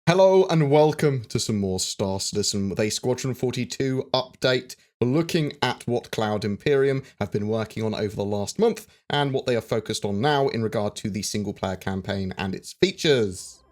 Hello and welcome to some more Star Citizen with a Squadron 42 update. We're looking at what Cloud Imperium have been working on over the last month and what they are focused on now in regard to the single player campaign and its features.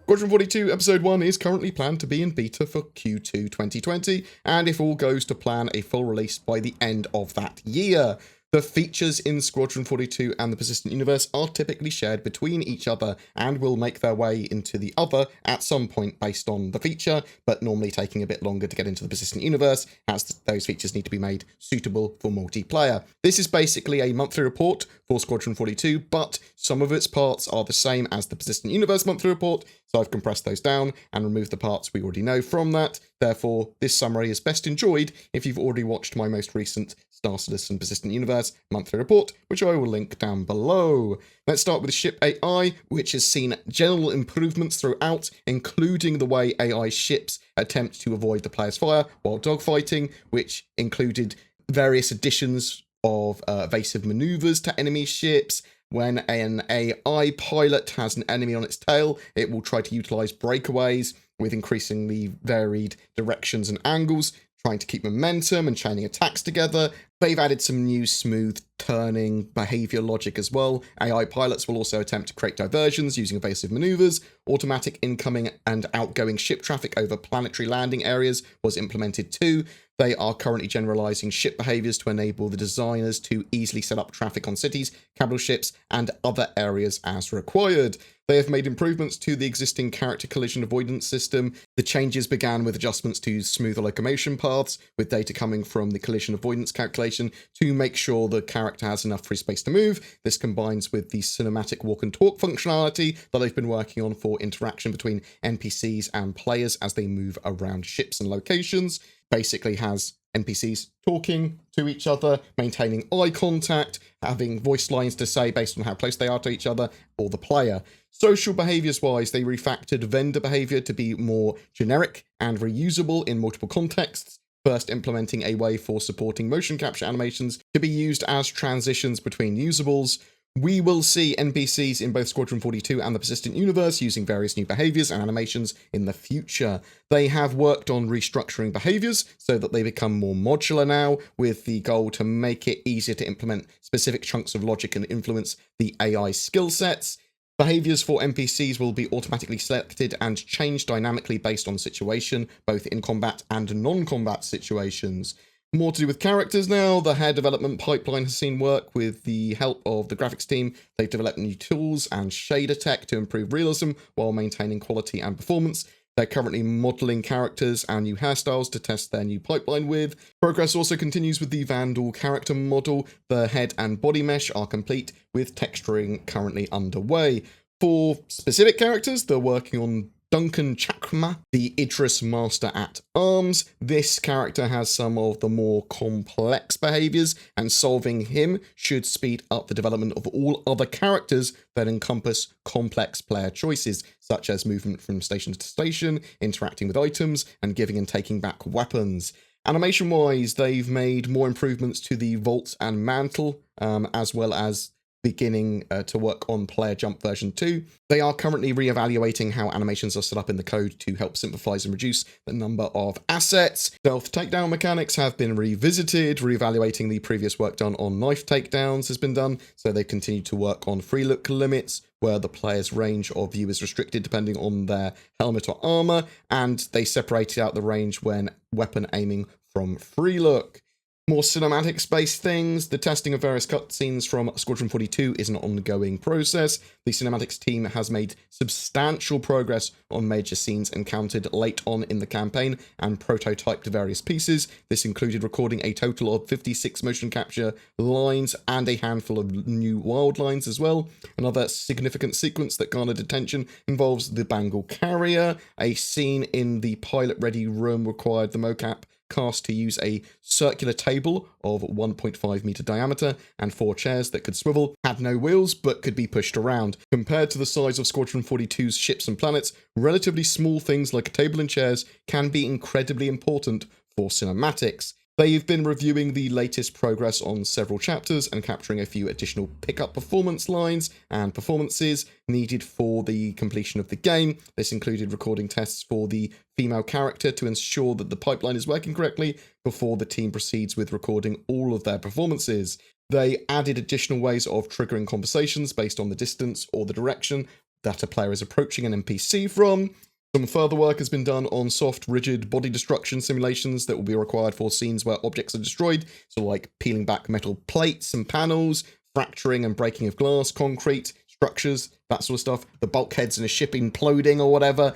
Squadron 42 Episode 1 is currently planned to be in beta for Q2 2020, and if all goes to plan, a full release by the end of that year. The features in Squadron 42 and the Persistent Universe are typically shared between each other and will make their way into the other at some point based on the feature, but normally taking a bit longer to get into the Persistent Universe as those features need to be made suitable for multiplayer. This is basically a monthly report for Squadron 42, but some of its parts are the same as the Persistent Universe monthly report, so I've compressed those down and removed the parts we already know from that. Therefore, this summary is best enjoyed if you've already watched my most recent Star Citizen Persistent Universe monthly report, which I will link down below. Let's start with the ship AI, which has seen general improvements throughout, including the way AI ships attempt to avoid the player's fire while dogfighting, which included various additions of evasive maneuvers to enemy ships. When an AI pilot has an enemy on its tail, it will try to utilize breakaways with increasingly varied directions and angles, trying to keep momentum and chaining attacks together. They've added some new smooth turning behavior logic as well. AI pilots will also attempt to create diversions using evasive maneuvers. Automatic incoming and outgoing ship traffic over planetary landing areas was implemented too. They are currently generalizing ship behaviors to enable the designers to easily set up traffic on cities, capital ships, and other areas as required. They have made improvements to the existing character collision avoidance system. The changes began with adjustments to smoother locomotion paths, with data coming from the collision avoidance calculation to make sure the character has enough free space to move. This combines with the cinematic walk and talk functionality that they've been working on for interaction between NPCs and players as they move around ships and locations. Basically has NPCs talking to each other, maintaining eye contact, having voice lines to say based on how close they are to each other or the player. Social behaviors wise, they refactored vendor behavior to be more generic and reusable in multiple contexts, first implementing a way for supporting motion capture animations to be used as transitions between usables. We will see NPCs in both Squadron 42 and the Persistent Universe using various new behaviors and animations in the future. They have worked on restructuring behaviors so that they become more modular now, with the goal to make it easier to implement specific chunks of logic and influence the AI skill sets. Behaviors for NPCs will be automatically selected and changed dynamically based on situation, both in combat and non-combat situations. More to do with characters now. The hair development pipeline has seen work with the help of the graphics team. They've developed new tools and shader tech to improve realism while maintaining quality and performance. They're currently modeling characters and new hairstyles to test their new pipeline with. Progress also continues with the Vandal character model. The head and body mesh are complete, with texturing currently underway. For specific characters, they're working on Duncan Chakma, the Idris Master at Arms. This character has some of the more complex behaviors, and solving him should speed up the development of all other characters that encompass complex player choices, such as movement from station to station, interacting with items, and giving and taking back weapons. Animation-wise, they've made more improvements to the vault and mantle, as well as beginning to work on Player Jump version 2. They are currently re-evaluating how animations are set up in the code to help simplify and reduce the number of assets. Stealth takedown mechanics have been revisited. Re-evaluating the previous work done on knife takedowns has been done, so they continue to work on free look limits, where the player's range of view is restricted depending on their helmet or armor, and they separated out the range when weapon aiming from free look. More cinematic-based things. The testing of various cutscenes from Squadron 42 is an ongoing process. The cinematics team has made substantial progress on major scenes encountered late on in the campaign and prototyped various pieces. This included recording a total of 56 motion capture lines and a handful of new wild lines as well. Another significant sequence that garnered attention involves the Bengal carrier. A scene in the pilot-ready room required the mocap cast to use a circular table of 1.5 meter diameter and 4 chairs that could swivel, had no wheels but could be pushed around. Compared to the size of Squadron 42's ships and planets, relatively small things like a table and chairs can be incredibly important for cinematics. They've been reviewing the latest progress on several chapters and capturing a few additional pickup performance lines and performances needed for the completion of the game. This included recording tests for the female character to ensure that the pipeline is working correctly before the team proceeds with recording all of their performances. They added additional ways of triggering conversations based on the distance or the direction that a player is approaching an NPC from. Some further work has been done on soft, rigid body destruction simulations that will be required for scenes where objects are destroyed, so like peeling back metal plates and panels, fracturing and breaking of glass, concrete, structures, that sort of stuff, the bulkheads in a ship imploding or whatever,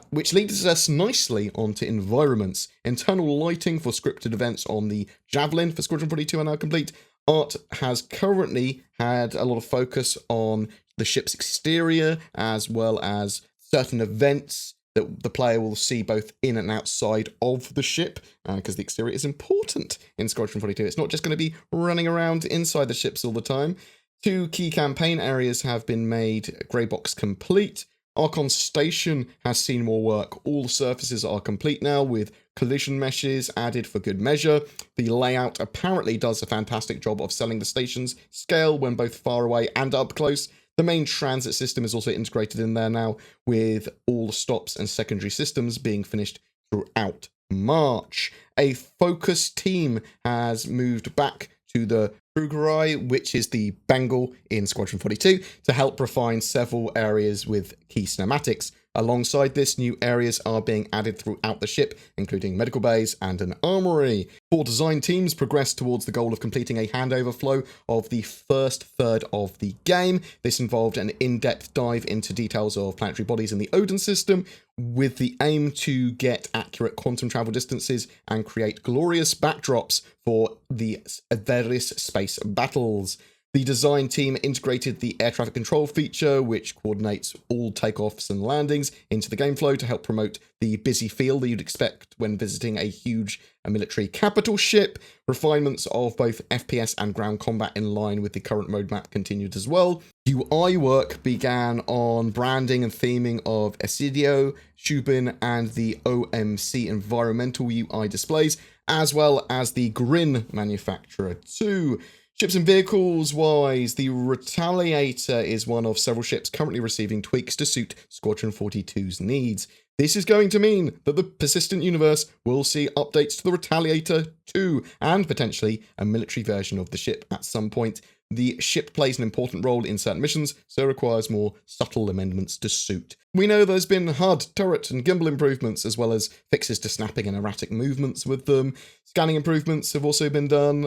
which leads us nicely onto environments. Internal lighting for scripted events on the Javelin for Squadron 42 are now complete. Art has currently had a lot of focus on the ship's exterior, as well as certain events that the player will see both in and outside of the ship, because the exterior is important in Squadron 42. It's not just going to be running around inside the ships all the time. 2 key campaign areas have been made grey box complete. Archon Station has seen more work. All the surfaces are complete now, with collision meshes added for good measure. The layout apparently does a fantastic job of selling the station's scale when both far away and up close. The main transit system is also integrated in there now, with all the stops and secondary systems being finished throughout March. A focus team has moved back to the Krugerei, which is the Bengal in Squadron 42, to help refine several areas with key cinematics. Alongside this, new areas are being added throughout the ship, including medical bays and an armory. 4 design teams progress towards the goal of completing a handover flow of the first third of the game. This involved an in-depth dive into details of planetary bodies in the Odin system, with the aim to get accurate quantum travel distances and create glorious backdrops for the various space battles. The design team integrated the air traffic control feature, which coordinates all takeoffs and landings into the game flow to help promote the busy feel that you'd expect when visiting a huge military capital ship. Refinements of both FPS and ground combat in line with the current roadmap continued as well. UI work began on branding and theming of Esidio, Shubin, and the OMC environmental UI displays, as well as the Grin manufacturer too. Ships and vehicles wise, the Retaliator is one of several ships currently receiving tweaks to suit Squadron 42's needs. This is going to mean that the persistent universe will see updates to the Retaliator 2 and potentially a military version of the ship at some point. The ship plays an important role in certain missions, so requires more subtle amendments to suit. We know there's been HUD, turret, and gimbal improvements, as well as fixes to snapping and erratic movements with them. Scanning improvements have also been done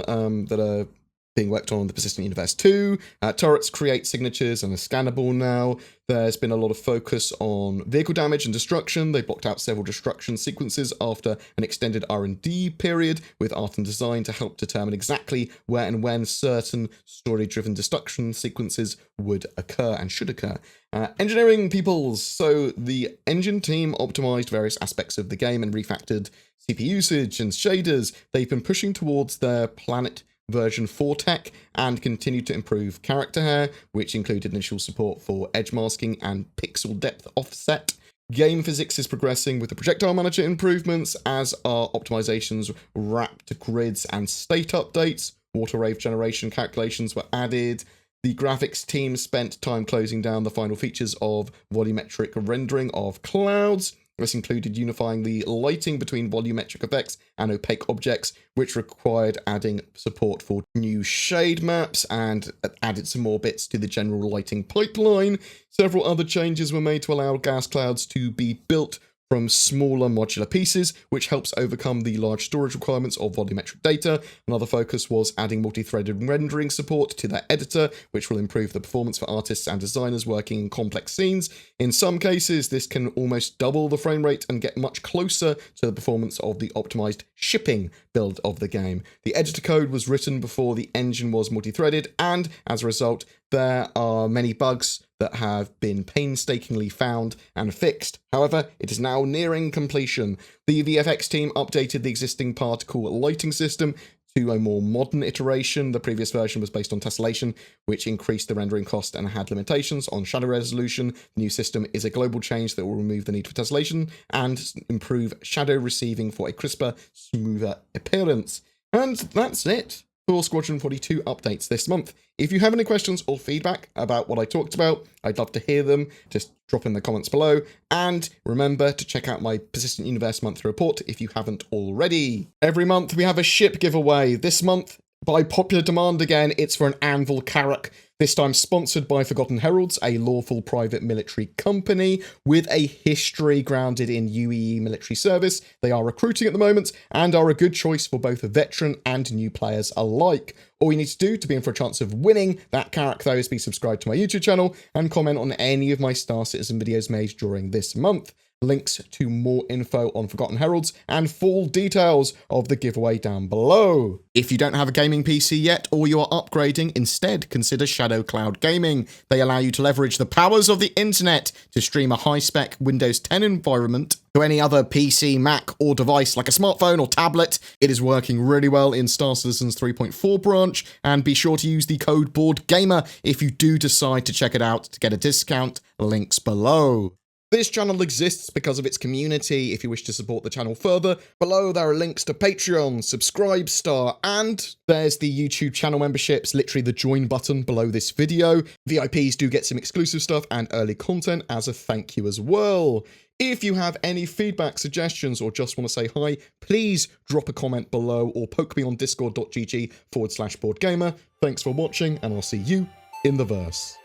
that are being worked on the Persistent Universe 2. Turrets create signatures and are scannable now. There's been a lot of focus on vehicle damage and destruction. They blocked out several destruction sequences after an extended R&D period with art and design to help determine exactly where and when certain story-driven destruction sequences would occur and should occur. Engineering peoples. So the engine team optimized various aspects of the game and refactored CPU usage and shaders. They've been pushing towards their planet version 4 tech and continued to improve character hair, which included initial support for edge masking and pixel depth offset. Game physics is progressing with the projectile manager improvements, as are optimizations, wrapped grids and state updates. Water wave generation calculations were added. The graphics team spent time closing down the final features of volumetric rendering of clouds. This included unifying the lighting between volumetric effects and opaque objects, which required adding support for new shade maps and added some more bits to the general lighting pipeline. Several other changes were made to allow gas clouds to be built from smaller modular pieces, which helps overcome the large storage requirements of volumetric data. Another focus was adding multi-threaded rendering support to their editor, which will improve the performance for artists and designers working in complex scenes. In some cases, this can almost double the frame rate and get much closer to the performance of the optimized shipping build of the game. The editor code was written before the engine was multi-threaded, and as a result, there are many bugs that have been painstakingly found and fixed. However, it is now nearing completion. The VFX team updated the existing particle lighting system to a more modern iteration. The previous version was based on tessellation, which increased the rendering cost and had limitations on shadow resolution. The new system is a global change that will remove the need for tessellation and improve shadow receiving for a crisper, smoother appearance. And that's it for Squadron 42 updates this month. If you have any questions or feedback about what I talked about, I'd love to hear them. Just drop in the comments below. And remember to check out my Persistent Universe monthly report if you haven't already. Every month we have a ship giveaway. This month, by popular demand again, it's for an Anvil Carrack. This time sponsored by Forgotten Heralds, a lawful private military company with a history grounded in UEE military service. They are recruiting at the moment and are a good choice for both veteran and new players alike. All you need to do to be in for a chance of winning that Carrack, though, is be subscribed to my YouTube channel and comment on any of my Star Citizen videos made during this month. Links to more info on Forgotten Heralds and full details of the giveaway down below. If you don't have a gaming PC yet or you are upgrading, instead consider Shadow Cloud Gaming. They allow you to leverage the powers of the internet to stream a high-spec Windows 10 environment to any other PC, Mac or device like a smartphone or tablet. It is working really well in Star Citizen's 3.4 branch, and be sure to use the code BoredGamer if you do decide to check it out to get a discount. Links below. This channel exists because of its community. If you wish to support the channel further, below there are links to Patreon, Subscribestar, and there's the YouTube channel memberships, literally the join button below this video. VIPs do get some exclusive stuff and early content as a thank you as well. If you have any feedback, suggestions, or just want to say hi, please drop a comment below or poke me on discord.gg/BoredGamer. Thanks for watching, and I'll see you in the verse.